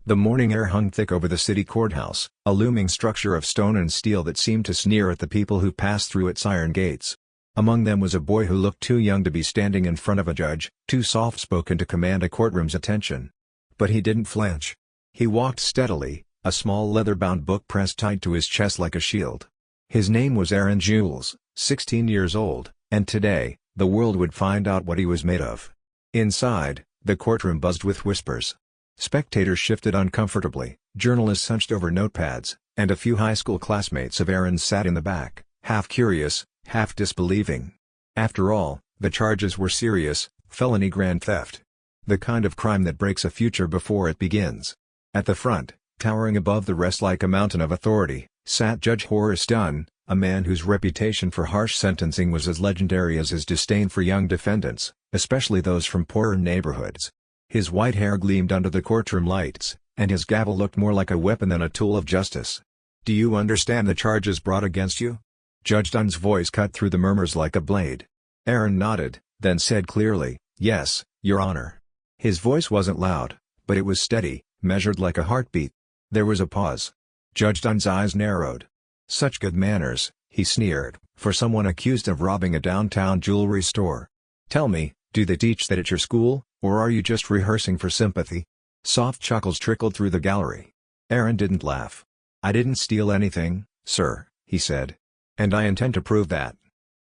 The morning air hung thick over the city courthouse, a looming structure of stone and steel that seemed to sneer at the people who passed through its iron gates. Among them was a boy who looked too young to be standing in front of a judge, too soft-spoken to command a courtroom's attention. But he didn't flinch. He walked steadily, a small leather-bound book pressed tight to his chest like a shield. His name was Aaron Jules, 16 years old, and today, the world would find out what he was made of. Inside, the courtroom buzzed with whispers. Spectators shifted uncomfortably, journalists hunched over notepads, and a few high school classmates of Aaron's sat in the back, half curious, half disbelieving. After all, the charges were serious: felony grand theft. The kind of crime that breaks a future before it begins. At the front, towering above the rest like a mountain of authority, sat Judge Horace Dunn, a man whose reputation for harsh sentencing was as legendary as his disdain for young defendants, especially those from poorer neighborhoods. His white hair gleamed under the courtroom lights, and his gavel looked more like a weapon than a tool of justice. "Do you understand the charges brought against you?" Judge Dunn's voice cut through the murmurs like a blade. Aaron nodded, then said clearly, "Yes, Your Honor." His voice wasn't loud, but it was steady, measured like a heartbeat. There was a pause. Judge Dunn's eyes narrowed. "Such good manners," he sneered, "for someone accused of robbing a downtown jewelry store. Tell me, do they teach that at your school, or are you just rehearsing for sympathy?" Soft chuckles trickled through the gallery. Aaron didn't laugh. "I didn't steal anything, sir," he said. "And I intend to prove that."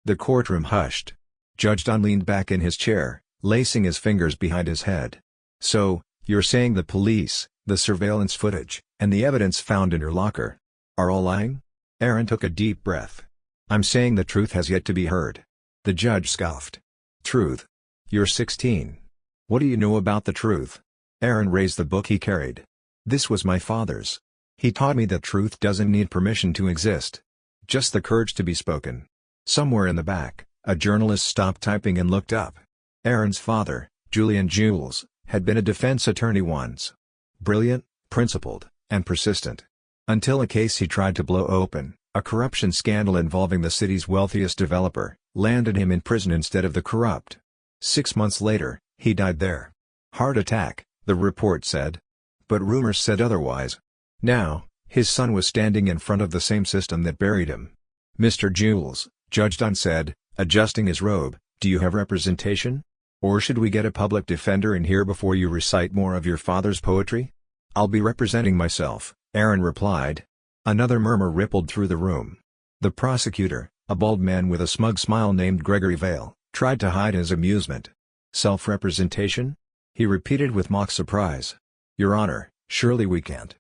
The courtroom hushed. Judge Dunn leaned back in his chair, lacing his fingers behind his head. "So, you're saying the police, the surveillance footage, and the evidence found in your locker are all lying?" Aaron took a deep breath. "I'm saying the truth has yet to be heard." The judge scoffed. "Truth? You're 16. What do you know about the truth?" Aaron raised the book he carried. "This was my father's. He taught me that truth doesn't need permission to exist. Just the courage to be spoken." Somewhere in the back, a journalist stopped typing and looked up. Aaron's father, Julian Jules, had been a defense attorney once. Brilliant, principled, and persistent. Until a case he tried to blow open, a corruption scandal involving the city's wealthiest developer, landed him in prison instead of the corrupt. 6 months later, he died there. Heart attack, the report said. But rumors said otherwise. Now, his son was standing in front of the same system that buried him. "Mr. Jules," Judge Dunn said, adjusting his robe, "do you have representation? Or should we get a public defender in here before you recite more of your father's poetry?" "I'll be representing myself," Aaron replied. Another murmur rippled through the room. The prosecutor, a bald man with a smug smile named Gregory Vale, tried to hide his amusement. "Self-representation?" he repeated with mock surprise. "Your Honor, surely we can't."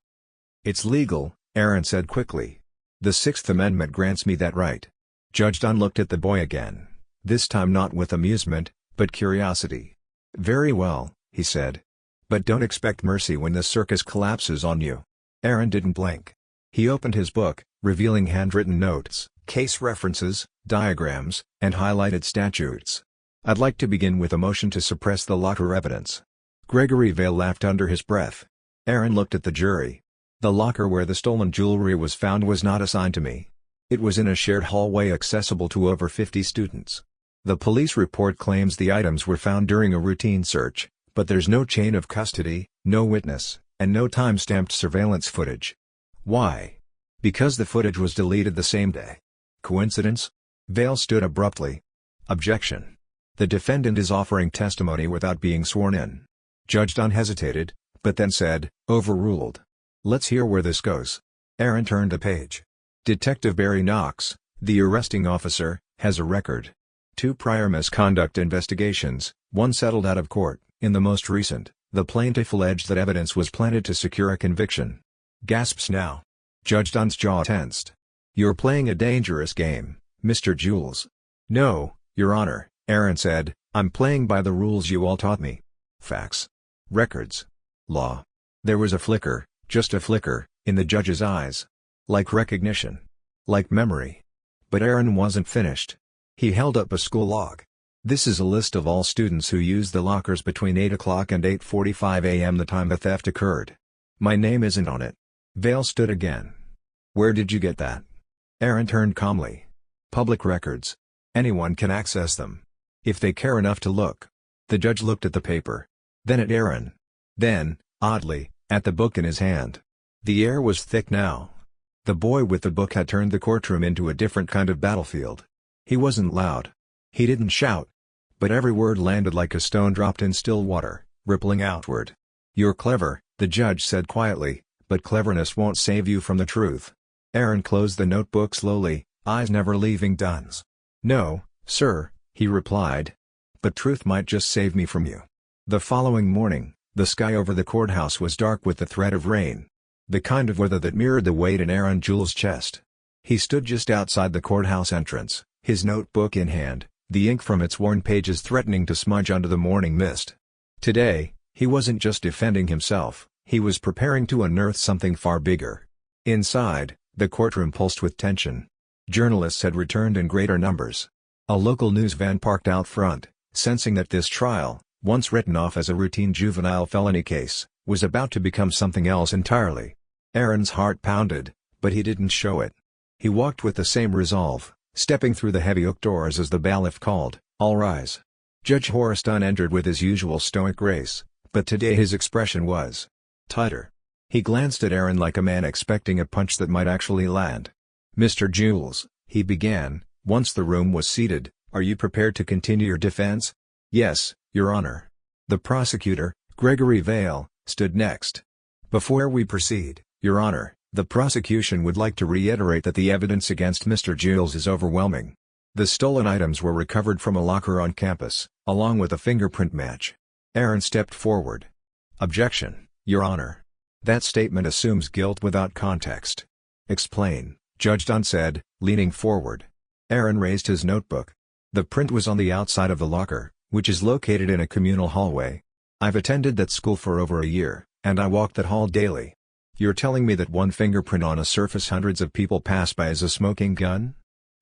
"It's legal," Aaron said quickly. "The Sixth Amendment grants me that right." Judge Dunn looked at the boy again, this time not with amusement, but curiosity. "Very well," he said. "But don't expect mercy when the circus collapses on you." Aaron didn't blink. He opened his book, revealing handwritten notes, case references, diagrams, and highlighted statutes. "I'd like to begin with a motion to suppress the locker evidence." Gregory Vale laughed under his breath. Aaron looked at the jury. "The locker where the stolen jewelry was found was not assigned to me. It was in a shared hallway accessible to over 50 students. The police report claims the items were found during a routine search, but there's no chain of custody, no witness, and no time-stamped surveillance footage. Why? Because the footage was deleted the same day. Coincidence?" Vale stood abruptly. "Objection. The defendant is offering testimony without being sworn in." Judge Dunn hesitated, but then said, "Overruled." "Let's hear where this goes." Aaron turned a page. "Detective Barry Knox, the arresting officer, has a record. 2 prior misconduct investigations, 1 settled out of court. In the most recent, the plaintiff alleged that evidence was planted to secure a conviction." Gasps now. Judge Dunn's jaw tensed. "You're playing a dangerous game, Mr. Jules." "No, Your Honor," Aaron said, "I'm playing by the rules you all taught me. Facts. Records. Law." There was a flicker, just a flicker, in the judge's eyes. Like recognition. Like memory. But Aaron wasn't finished. He held up a school log. "This is a list of all students who used the lockers between 8 o'clock and 8:45 a.m. the time the theft occurred. My name isn't on it." Vale stood again. "Where did you get that?" Aaron turned calmly. "Public records. Anyone can access them. If they care enough to look." The judge looked at the paper. Then at Aaron. Then, oddly, at the book in his hand. The air was thick now. The boy with the book had turned the courtroom into a different kind of battlefield. He wasn't loud. He didn't shout. But every word landed like a stone dropped in still water, rippling outward. "You're clever," the judge said quietly, "but cleverness won't save you from the truth." Aaron closed the notebook slowly, eyes never leaving Dunn's. "No, sir," he replied. "But truth might just save me from you." The following morning, the sky over the courthouse was dark with the threat of rain. The kind of weather that mirrored the weight in Aaron Jules' chest. He stood just outside the courthouse entrance, his notebook in hand, the ink from its worn pages threatening to smudge under the morning mist. Today, he wasn't just defending himself, he was preparing to unearth something far bigger. Inside, the courtroom pulsed with tension. Journalists had returned in greater numbers. A local news van parked out front, sensing that this trial, once written off as a routine juvenile felony case, was about to become something else entirely. Aaron's heart pounded, but he didn't show it. He walked with the same resolve, stepping through the heavy oak doors as the bailiff called, "All rise." Judge Horace Dunn entered with his usual stoic grace, but today his expression was tighter. He glanced at Aaron like a man expecting a punch that might actually land. "Mr. Jules," he began, once the room was seated, "are you prepared to continue your defense?" "Yes, Your Honor." The prosecutor, Gregory Vale, stood next. "Before we proceed, Your Honor, the prosecution would like to reiterate that the evidence against Mr. Jules is overwhelming. The stolen items were recovered from a locker on campus, along with a fingerprint match." Aaron stepped forward. "Objection, Your Honor. That statement assumes guilt without context." "Explain," Judge Dunn said, leaning forward. Aaron raised his notebook. "The print was on the outside of the locker, which is located in a communal hallway. I've attended that school for over a year, and I walk that hall daily. You're telling me that one fingerprint on a surface hundreds of people pass by is a smoking gun?"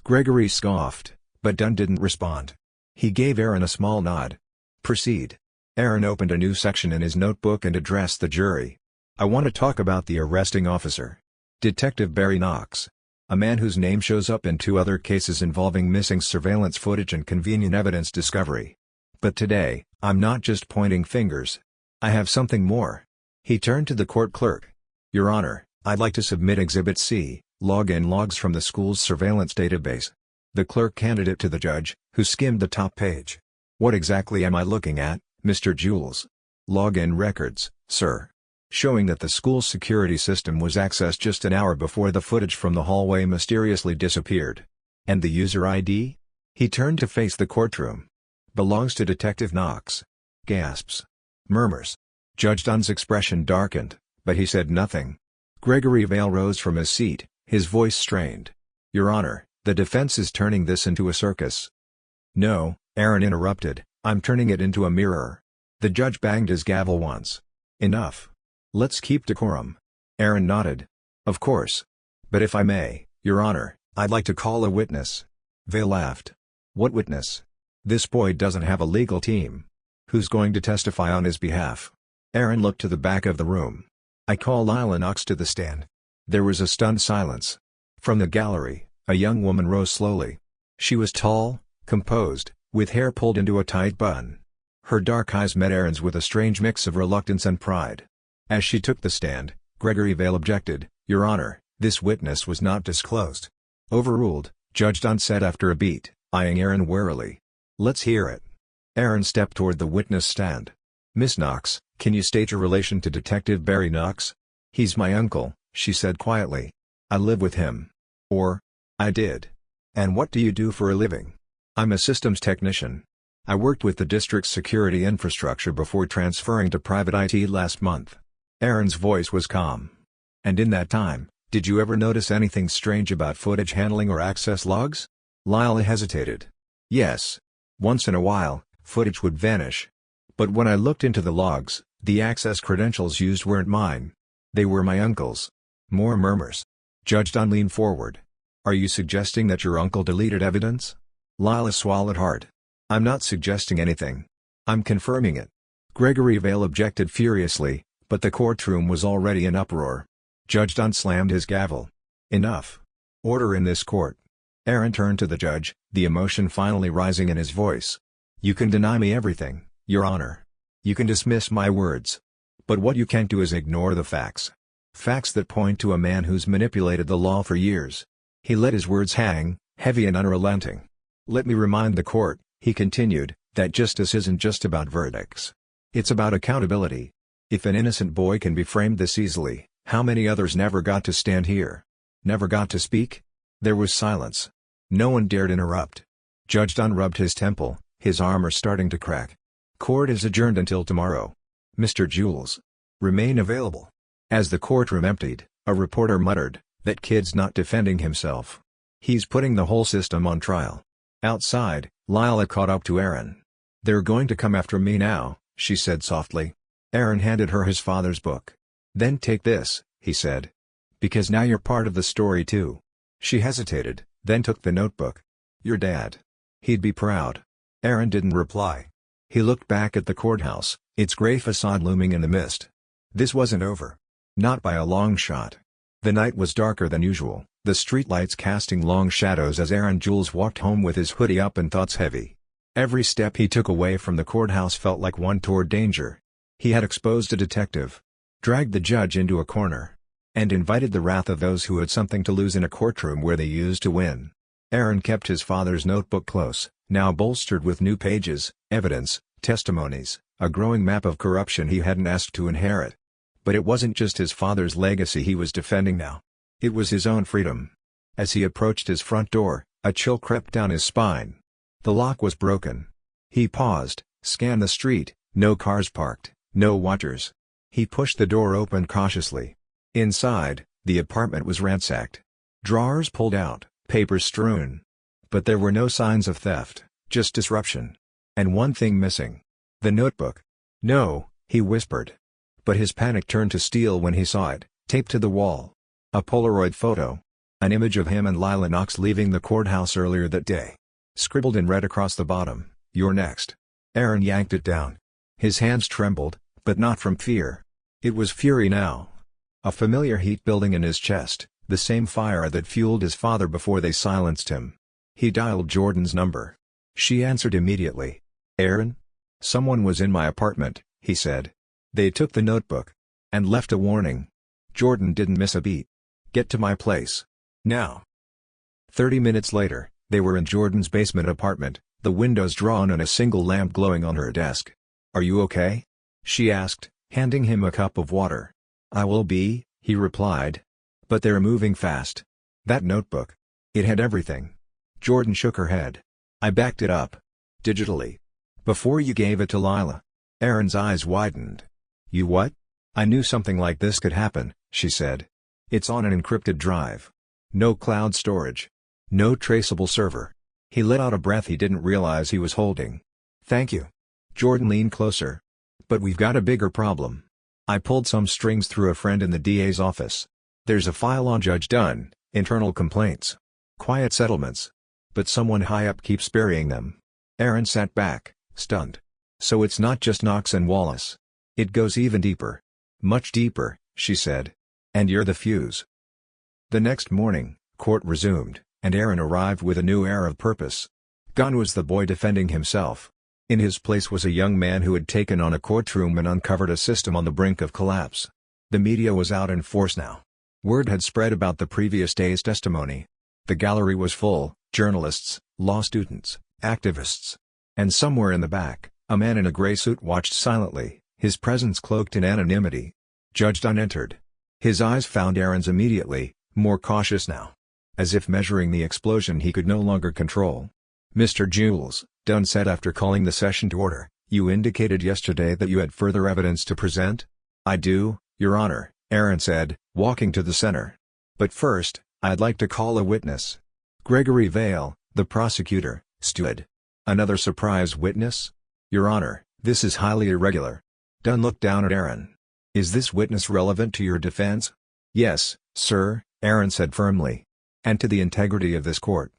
Gregory scoffed, but Dunn didn't respond. He gave Aaron a small nod. "Proceed." Aaron opened a new section in his notebook and addressed the jury. "I want to talk about the arresting officer. Detective Barry Knox. A man whose name shows up in 2 other cases involving missing surveillance footage and convenient evidence discovery. But today, I'm not just pointing fingers. I have something more." He turned to the court clerk. "Your Honor, I'd like to submit Exhibit C, login logs from the school's surveillance database." The clerk handed it to the judge, who skimmed the top page. "What exactly am I looking at, Mr. Jules?" "Login records, sir. Showing that the school's security system was accessed just an hour before the footage from the hallway mysteriously disappeared." "And the user ID?" He turned to face the courtroom. "Belongs to Detective Knox." Gasps. Murmurs. Judge Dunn's expression darkened, but he said nothing. Gregory Vale rose from his seat, his voice strained. "Your Honor, the defense is turning this into a circus." "No," Aaron interrupted, "I'm turning it into a mirror." The judge banged his gavel once. "Enough. Let's keep decorum." Aaron nodded. "Of course. But if I may, Your Honor, I'd like to call a witness." Vale laughed. "What witness? This boy doesn't have a legal team. Who's going to testify on his behalf?" Aaron looked to the back of the room. "I call Lila Knox to the stand." There was a stunned silence. From the gallery, a young woman rose slowly. She was tall, composed, with hair pulled into a tight bun. Her dark eyes met Aaron's with a strange mix of reluctance and pride. As she took the stand, Gregory Vale objected, "Your Honor, this witness was not disclosed." "Overruled," Judge Dunn said after a beat, eyeing Aaron warily. "Let's hear it." Aaron stepped toward the witness stand. "Miss Knox, can you state your relation to Detective Barry Knox?" "He's my uncle," she said quietly. "I live with him." Or, "I did." "And what do you do for a living?" "I'm a systems technician. I worked with the district's security infrastructure before transferring to private IT last month." Aaron's voice was calm. "And in that time, did you ever notice anything strange about footage handling or access logs?" Lila hesitated. "Yes. Once in a while, footage would vanish. But when I looked into the logs, the access credentials used weren't mine. They were my uncle's." More murmurs. Judge Dunn leaned forward. "Are you suggesting that your uncle deleted evidence?" Lila swallowed hard. "I'm not suggesting anything. I'm confirming it." Gregory Vale objected furiously, but the courtroom was already in uproar. Judge Dunn slammed his gavel. "Enough. Order in this court." Aaron turned to the judge, the emotion finally rising in his voice. "You can deny me everything, Your Honor. You can dismiss my words. But what you can't do is ignore the facts. Facts that point to a man who's manipulated the law for years. He let his words hang, heavy and unrelenting. Let me remind the court, he continued, that justice isn't just about verdicts. It's about accountability. If an innocent boy can be framed this easily, how many others never got to stand here? Never got to speak? There was silence. No one dared interrupt. Judge Dunn rubbed his temple, his armor starting to crack. Court is adjourned until tomorrow. Mr. Jules. Remain available. As the courtroom emptied, a reporter muttered, "That kid's not defending himself. He's putting the whole system on trial." Outside, Lila caught up to Aaron. "They're going to come after me now," she said softly. Aaron handed her his father's book. "Then take this," he said. "Because now you're part of the story too." She hesitated, then took the notebook. "Your dad. He'd be proud." Aaron didn't reply. He looked back at the courthouse, its gray facade looming in the mist. This wasn't over. Not by a long shot. The night was darker than usual, the streetlights casting long shadows as Aaron Jules walked home with his hoodie up and thoughts heavy. Every step he took away from the courthouse felt like one toward danger. He had exposed a detective, dragged the judge into a corner, and invited the wrath of those who had something to lose in a courtroom where they used to win. Aaron kept his father's notebook close, now bolstered with new pages, evidence, testimonies, a growing map of corruption he hadn't asked to inherit. But it wasn't just his father's legacy he was defending now. It was his own freedom. As he approached his front door, a chill crept down his spine. The lock was broken. He paused, scanned the street, no cars parked, no watchers. He pushed the door open cautiously. Inside, the apartment was ransacked. Drawers pulled out, papers strewn. But there were no signs of theft, just disruption. And one thing missing. The notebook. "No," he whispered. But his panic turned to steel when he saw it, taped to the wall. A Polaroid photo. An image of him and Lila Knox leaving the courthouse earlier that day. Scribbled in red across the bottom, "You're next." Aaron yanked it down. His hands trembled, but not from fear. It was fury now. A familiar heat building in his chest, the same fire that fueled his father before they silenced him. He dialed Jordan's number. She answered immediately. "Aaron? Someone was in my apartment," he said. "They took the notebook. And left a warning." Jordan didn't miss a beat. "Get to my place. Now." 30 minutes later, they were in Jordan's basement apartment, the windows drawn and a single lamp glowing on her desk. "Are you okay?" she asked, handing him a cup of water. "I will be," he replied. "But they're moving fast. That notebook. It had everything." Jordan shook her head. "I backed it up. Digitally. Before you gave it to Lila." Aaron's eyes widened. "You what?" "I knew something like this could happen," she said. "It's on an encrypted drive. No cloud storage. No traceable server." He let out a breath he didn't realize he was holding. "Thank you." Jordan leaned closer. "But we've got a bigger problem. I pulled some strings through a friend in the DA's office. There's a file on Judge Dunn, internal complaints. Quiet settlements. But someone high up keeps burying them." Aaron sat back, stunned. "So it's not just Knox and Wallace. It goes even deeper." "Much deeper," she said. "And you're the fuse." The next morning, court resumed, and Aaron arrived with a new air of purpose. Gone was the boy defending himself. In his place was a young man who had taken on a courtroom and uncovered a system on the brink of collapse. The media was out in force now. Word had spread about the previous day's testimony. The gallery was full, journalists, law students, activists. And somewhere in the back, a man in a gray suit watched silently, his presence cloaked in anonymity. Judge Dunn entered. His eyes found Aaron's immediately, more cautious now. As if measuring the explosion he could no longer control. "Mr. Jules," Dunn said after calling the session to order, "you indicated yesterday that you had further evidence to present?" "I do, Your Honor," Aaron said, walking to the center. "But first, I'd like to call a witness." Gregory Vale, the prosecutor, stood. "Another surprise witness?" "Your Honor, this is highly irregular." Dunn looked down at Aaron. "Is this witness relevant to your defense?" "Yes, sir," Aaron said firmly. "And to the integrity of this court."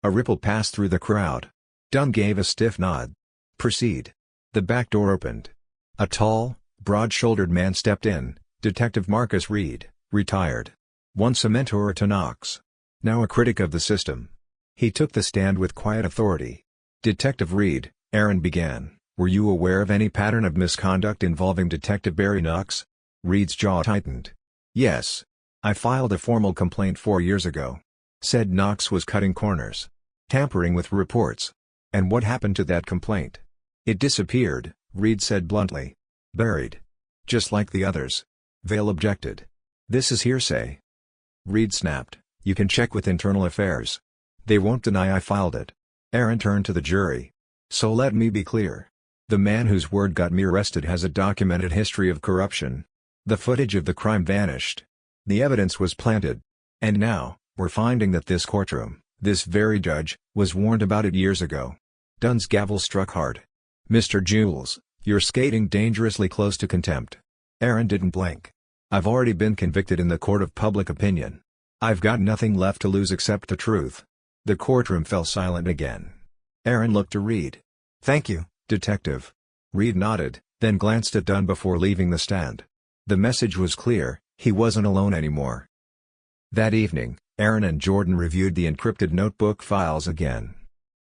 A ripple passed through the crowd. Dunn gave a stiff nod. "Proceed." The back door opened. A tall, broad-shouldered man stepped in, Detective Marcus Reed, retired. Once a mentor to Knox. Now a critic of the system. He took the stand with quiet authority. "Detective Reed," Aaron began, Were you aware of any pattern of misconduct involving Detective Barry Knox? Reed's jaw tightened. Yes. I filed a formal complaint 4 years ago. Said Knox was cutting corners. Tampering with reports. And what happened to that complaint? It disappeared, Reed said bluntly. Buried. Just like the others. Vale objected. This is hearsay. Reed snapped, you can check with Internal Affairs. They won't deny I filed it. Aaron turned to the jury. So let me be clear. The man whose word got me arrested has a documented history of corruption. The footage of the crime vanished. The evidence was planted. And now, we're finding that this courtroom, this very judge, was warned about it years ago. Dunn's gavel struck hard. Mr. Jules, you're skating dangerously close to contempt. Aaron didn't blink. I've already been convicted in the court of public opinion. I've got nothing left to lose except the truth. The courtroom fell silent again. Aaron looked to Reed. Thank you, Detective. Reed nodded, then glanced at Dunn before leaving the stand. The message was clear, he wasn't alone anymore. That evening, Aaron and Jordan reviewed the encrypted notebook files again.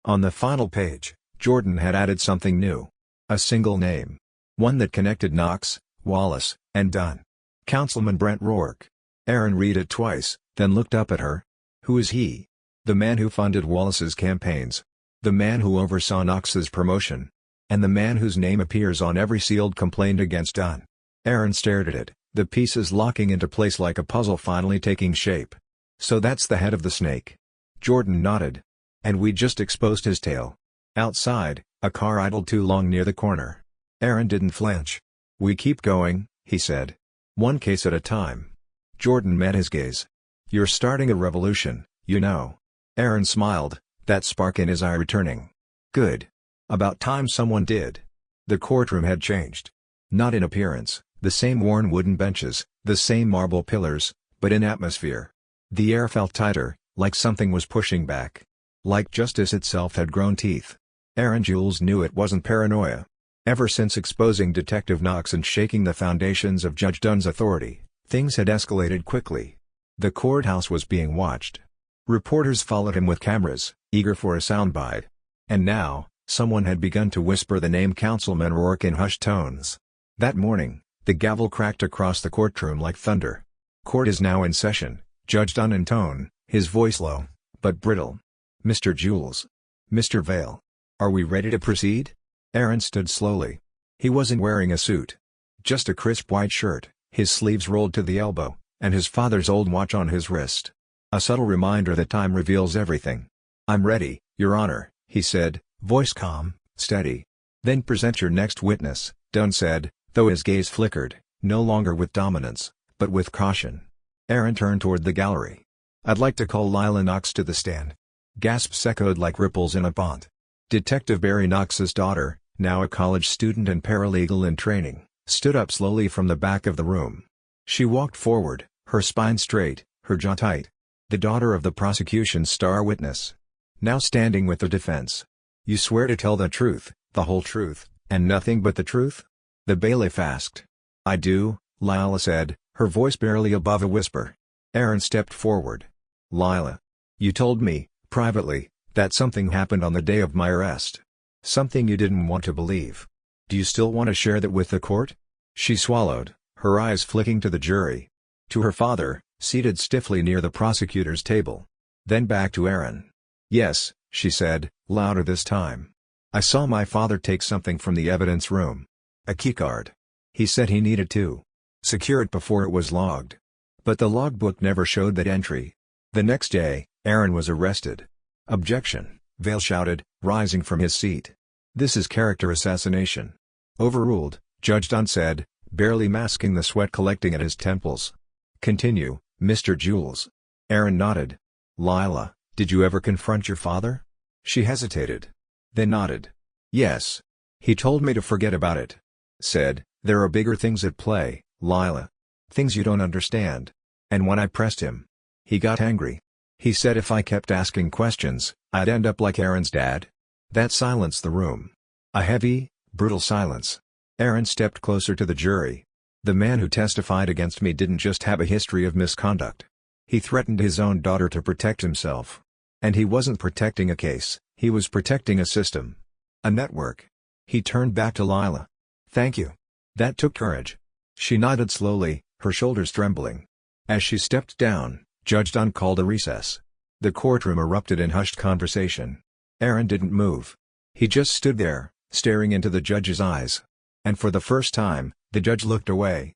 On the final page, Jordan had added something new. A single name. One that connected Knox, Wallace, and Dunn. Councilman Brent Rourke. Aaron read it twice, then looked up at her. Who is he? The man who funded Wallace's campaigns. The man who oversaw Knox's promotion. And the man whose name appears on every sealed complaint against Dunn. Aaron stared at it, the pieces locking into place like a puzzle finally taking shape. So that's the head of the snake. Jordan nodded. And we just exposed his tail. Outside, a car idled too long near the corner. Aaron didn't flinch. We keep going, he said. One case at a time. Jordan met his gaze. You're starting a revolution, you know. Aaron smiled, that spark in his eye returning. Good. About time someone did. The courtroom had changed. Not in appearance, the same worn wooden benches, the same marble pillars, but in atmosphere. The air felt tighter, like something was pushing back. Like justice itself had grown teeth. Aaron Jules knew it wasn't paranoia. Ever since exposing Detective Knox and shaking the foundations of Judge Dunn's authority, things had escalated quickly. The courthouse was being watched. Reporters followed him with cameras, eager for a soundbite. And now, someone had begun to whisper the name Councilman Rourke in hushed tones. That morning, the gavel cracked across the courtroom like thunder. Court is now in session, Judge Dunn in tone, his voice low, but brittle. Mr. Jules. Mr. Vale. Are we ready to proceed? Aaron stood slowly. He wasn't wearing a suit. Just a crisp white shirt, his sleeves rolled to the elbow, and his father's old watch on his wrist. A subtle reminder that time reveals everything. I'm ready, Your Honor, he said, voice calm, steady. Then present your next witness, Dunn said, though his gaze flickered, no longer with dominance, but with caution. Aaron turned toward the gallery. I'd like to call Lila Knox to the stand. Gasps echoed like ripples in a pond. Detective Barry Knox's daughter, now a college student and paralegal in training, stood up slowly from the back of the room. She walked forward, her spine straight, her jaw tight. The daughter of the prosecution's star witness. Now standing with the defense. You swear to tell the truth, the whole truth, and nothing but the truth? The bailiff asked. I do, Lila said, her voice barely above a whisper. Aaron stepped forward. Lila. You told me, privately, that something happened on the day of my arrest. Something you didn't want to believe. Do you still want to share that with the court? She swallowed, her eyes flicking to the jury. To her father, seated stiffly near the prosecutor's table. Then back to Aaron. Yes, she said, louder this time. I saw my father take something from the evidence room. A keycard. He said he needed to secure it before it was logged. But the logbook never showed that entry. The next day, Aaron was arrested. Objection, Vale shouted, rising from his seat. This is character assassination. Overruled, Judge Dunn said, barely masking the sweat collecting at his temples. Continue, Mr. Jules. Aaron nodded. Lila, did you ever confront your father? She hesitated. Then nodded. Yes. He told me to forget about it. Said, there are bigger things at play, Lila. Things you don't understand. And when I pressed him, he got angry. He said if I kept asking questions, I'd end up like Aaron's dad. That silenced the room. A heavy, brutal silence. Aaron stepped closer to the jury. The man who testified against me didn't just have a history of misconduct. He threatened his own daughter to protect himself. And he wasn't protecting a case, he was protecting a system. A network. He turned back to Lila. "Thank you. That took courage." She nodded slowly, her shoulders trembling. As she stepped down, Judge Dunn called a recess. The courtroom erupted in hushed conversation. Aaron didn't move. He just stood there, staring into the judge's eyes. And for the first time, the judge looked away.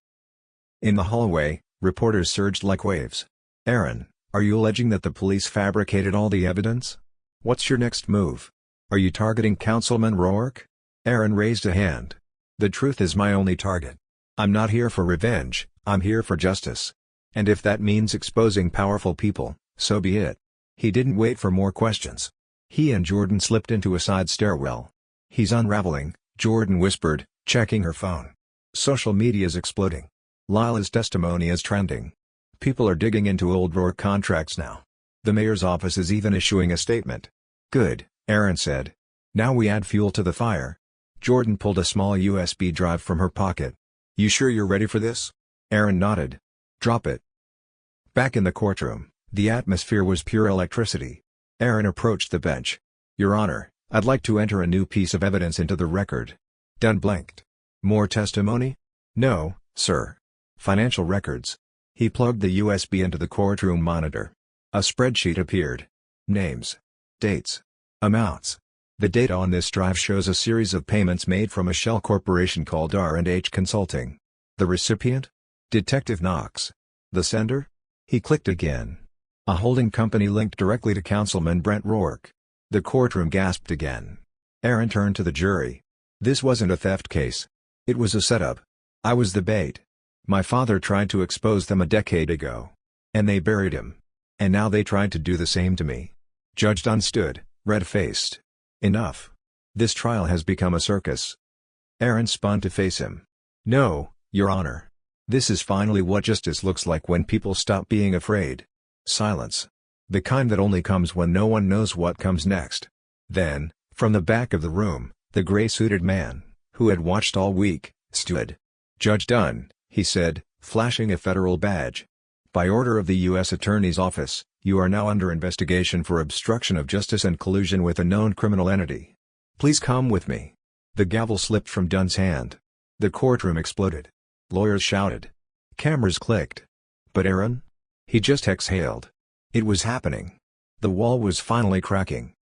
In the hallway, reporters surged like waves. "Aaron, are you alleging that the police fabricated all the evidence? What's your next move? Are you targeting Councilman Rourke?" Aaron raised a hand. "The truth is my only target. I'm not here for revenge, I'm here for justice. And if that means exposing powerful people, so be it." He didn't wait for more questions. He and Jordan slipped into a side stairwell. "He's unraveling," Jordan whispered, checking her phone. "Social media's exploding. Lila's testimony is trending. People are digging into old Rourke contracts now. The mayor's office is even issuing a statement." "Good," Aaron said. "Now we add fuel to the fire." Jordan pulled a small USB drive from her pocket. "You sure you're ready for this?" Aaron nodded. "Drop it." Back in the courtroom, the atmosphere was pure electricity. Aaron approached the bench. "Your Honor, I'd like to enter a new piece of evidence into the record." Dunn blinked. "More testimony?" "No, sir. Financial records." He plugged the USB into the courtroom monitor. A spreadsheet appeared. Names. Dates. Amounts. The data on this drive shows a series of payments made from a shell corporation called R&H Consulting. The recipient? Detective Knox. The sender? He clicked again. A holding company linked directly to Councilman Brent Rourke. The courtroom gasped again. Aaron turned to the jury. "This wasn't a theft case. It was a setup. I was the bait. My father tried to expose them a decade ago. And they buried him. And now they tried to do the same to me." Judge Dunn stood, red-faced. "Enough. This trial has become a circus." Aaron spun to face him. "No, Your Honor. This is finally what justice looks like when people stop being afraid." Silence. The kind that only comes when no one knows what comes next. Then, from the back of the room, the gray-suited man, who had watched all week, stood. "Judge Dunn," he said, flashing a federal badge. "By order of the U.S. Attorney's Office, you are now under investigation for obstruction of justice and collusion with a known criminal entity. Please come with me." The gavel slipped from Dunn's hand. The courtroom exploded. Lawyers shouted. Cameras clicked. But Aaron? He just exhaled. It was happening. The wall was finally cracking.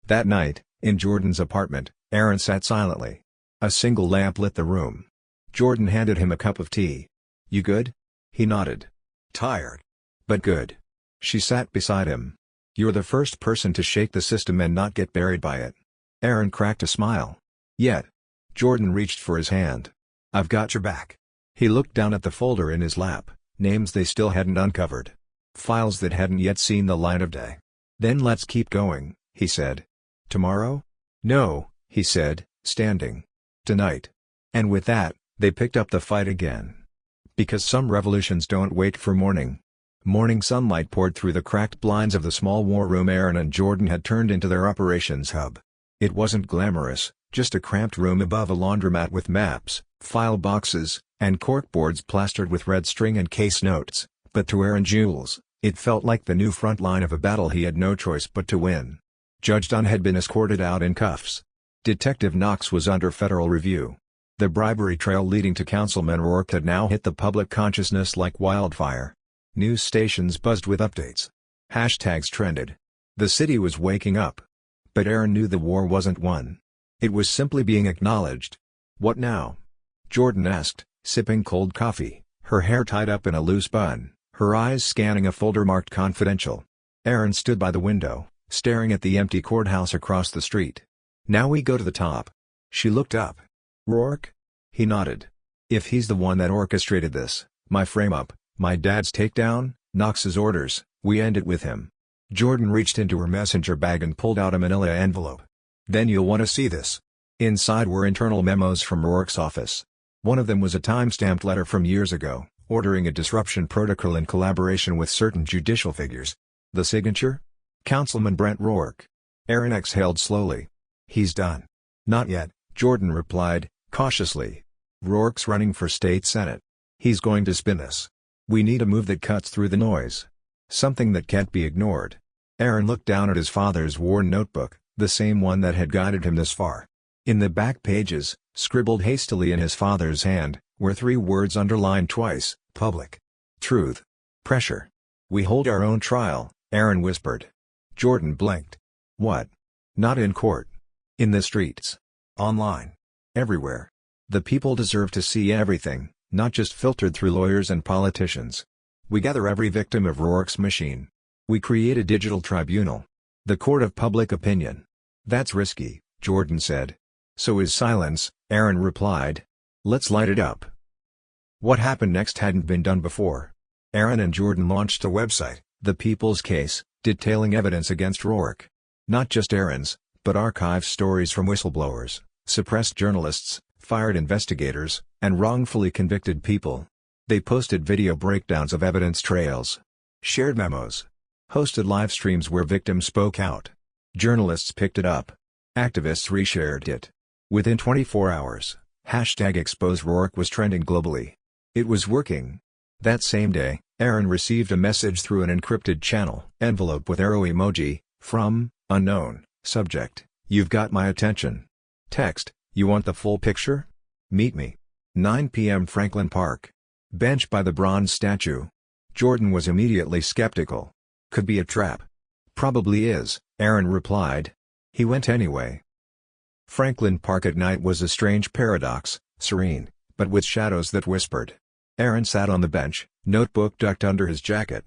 That night, in Jordan's apartment, Aaron sat silently. A single lamp lit the room. Jordan handed him a cup of tea. "You good?" He nodded. "Tired. But good." She sat beside him. "You're the first person to shake the system and not get buried by it." Aaron cracked a smile. "Yet." Jordan reached for his hand. "I've got your back." He looked down at the folder in his lap, names they still hadn't uncovered. Files that hadn't yet seen the light of day. "Then let's keep going," he said. "Tomorrow?" "No," he said, standing. "Tonight." And with that, they picked up the fight again. Because some revolutions don't wait for morning. Morning sunlight poured through the cracked blinds of the small war room Aaron and Jordan had turned into their operations hub. It wasn't glamorous, just a cramped room above a laundromat with maps, file boxes, and corkboards plastered with red string and case notes, but to Aaron Jules, it felt like the new front line of a battle he had no choice but to win. Judge Dunn had been escorted out in cuffs. Detective Knox was under federal review. The bribery trail leading to Councilman Rourke had now hit the public consciousness like wildfire. News stations buzzed with updates. Hashtags trended. The city was waking up. But Aaron knew the war wasn't won. It was simply being acknowledged. "What now?" Jordan asked, sipping cold coffee, her hair tied up in a loose bun, her eyes scanning a folder marked confidential. Aaron stood by the window, staring at the empty courthouse across the street. "Now we go to the top." She looked up. "Rourke?" He nodded. "If he's the one that orchestrated this, my frame-up, my dad's takedown, Knox's orders, we end it with him." Jordan reached into her messenger bag and pulled out a manila envelope. "Then you'll want to see this." Inside were internal memos from Rourke's office. One of them was a time-stamped letter from years ago, ordering a disruption protocol in collaboration with certain judicial figures. The signature? Councilman Brent Rourke. Aaron exhaled slowly. "He's done." "Not yet," Jordan replied, cautiously. "Rourke's running for state senate. He's going to spin this. We need a move that cuts through the noise. Something that can't be ignored." Aaron looked down at his father's worn notebook, the same one that had guided him this far. In the back pages, scribbled hastily in his father's hand, were 3 words underlined twice: public. Truth. Pressure. "We hold our own trial," Aaron whispered. Jordan blinked. "What?" "Not in court. In the streets. Online. Everywhere. The people deserve to see everything, not just filtered through lawyers and politicians. We gather every victim of Rourke's machine. We create a digital tribunal. The court of public opinion." "That's risky," Jordan said. "So is silence," Aaron replied. "Let's light it up." What happened next hadn't been done before. Aaron and Jordan launched a website, The People's Case, detailing evidence against Rourke. Not just Aaron's, but archived stories from whistleblowers, suppressed journalists, fired investigators, and wrongfully convicted people. They posted video breakdowns of evidence trails, shared memos, hosted live streams where victims spoke out. Journalists picked it up. Activists reshared it. Within 24 hours, #ExposeRourke was trending globally. It was working. That same day, Aaron received a message through an encrypted channel envelope with arrow emoji, from, unknown, subject, "You've got my attention." Text, "You want the full picture? Meet me. 9 p.m. Franklin Park. Bench by the bronze statue." Jordan was immediately skeptical. "Could be a trap." "Probably is," Aaron replied. He went anyway. Franklin Park at night was a strange paradox, serene, but with shadows that whispered. Aaron sat on the bench, notebook tucked under his jacket.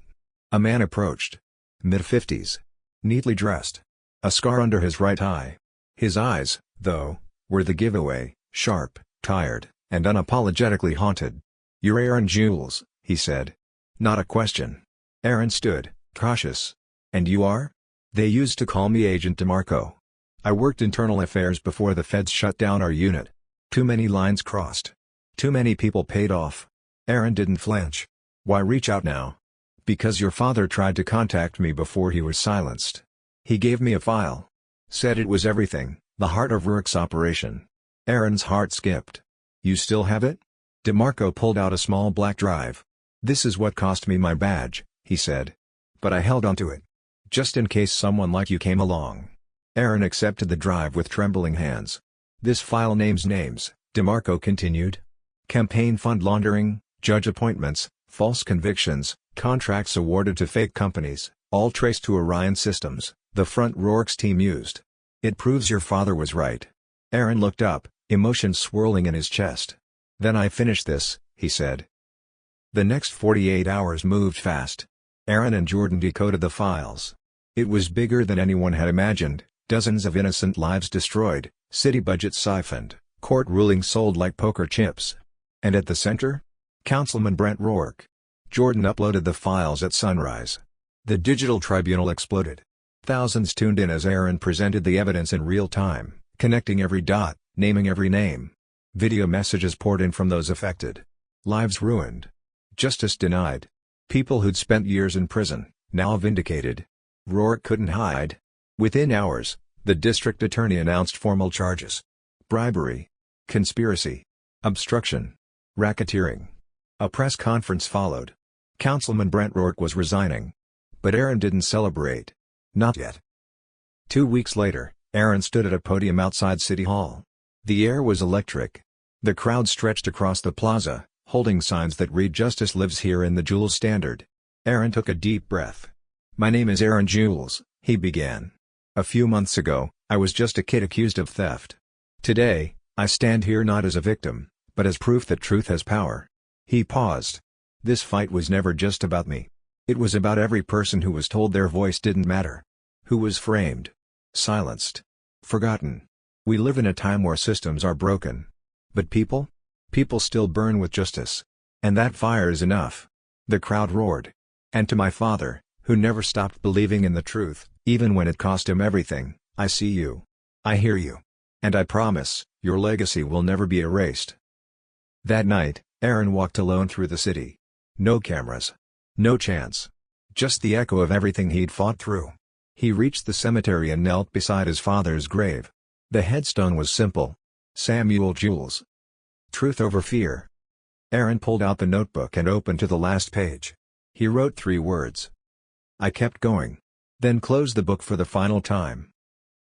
A man approached. Mid-50s. Neatly dressed. A scar under his right eye. His eyes, though, were the giveaway, sharp, tired, and unapologetically haunted. "You're Aaron Jules," he said. Not a question. Aaron stood, cautious. "And you are?" "They used to call me Agent DeMarco. I worked internal affairs before the feds shut down our unit. Too many lines crossed. Too many people paid off." Aaron didn't flinch. "Why reach out now?" "Because your father tried to contact me before he was silenced. He gave me a file. Said it was everything, the heart of Rourke's operation." Aaron's heart skipped. "You still have it?" DeMarco pulled out a small black drive. "This is what cost me my badge," he said. "But I held onto it. Just in case someone like you came along." Aaron accepted the drive with trembling hands. "This file names names," DeMarco continued. "Campaign fund laundering, judge appointments, false convictions, contracts awarded to fake companies, all traced to Orion Systems, the front Rourke's team used. It proves your father was right." Aaron looked up, emotion swirling in his chest. "Then I finish this," he said. The next 48 hours moved fast. Aaron and Jordan decoded the files. It was bigger than anyone had imagined, dozens of innocent lives destroyed, city budgets siphoned, court rulings sold like poker chips. And at the center? Councilman Brent Rourke. Jordan uploaded the files at sunrise. The digital tribunal exploded. Thousands tuned in as Aaron presented the evidence in real time, connecting every dot, naming every name. Video messages poured in from those affected. Lives ruined. Justice denied. People who'd spent years in prison, now vindicated. Rourke couldn't hide. Within hours, the district attorney announced formal charges. Bribery. Conspiracy. Obstruction. Racketeering. A press conference followed. Councilman Brent Rourke was resigning. But Aaron didn't celebrate. Not yet. 2 weeks later, Aaron stood at a podium outside City Hall. The air was electric. The crowd stretched across the plaza, holding signs that read "Justice lives here" in the Jules Standard. Aaron took a deep breath. "My name is Aaron Jules," he began. "A few months ago, I was just a kid accused of theft. Today, I stand here not as a victim, but as proof that truth has power." He paused. "This fight was never just about me. It was about every person who was told their voice didn't matter. Who was framed. Silenced. Forgotten. We live in a time where systems are broken. But people? People still burn with justice. And that fire is enough." The crowd roared. "And to my father, who never stopped believing in the truth, even when it cost him everything, I see you. I hear you. And I promise, your legacy will never be erased." That night, Aaron walked alone through the city. No cameras. No chance. Just the echo of everything he'd fought through. He reached the cemetery and knelt beside his father's grave. The headstone was simple. Samuel Jules. Truth over fear. Aaron pulled out the notebook and opened to the last page. He wrote 3 words. "I kept going." Then closed the book for the final time.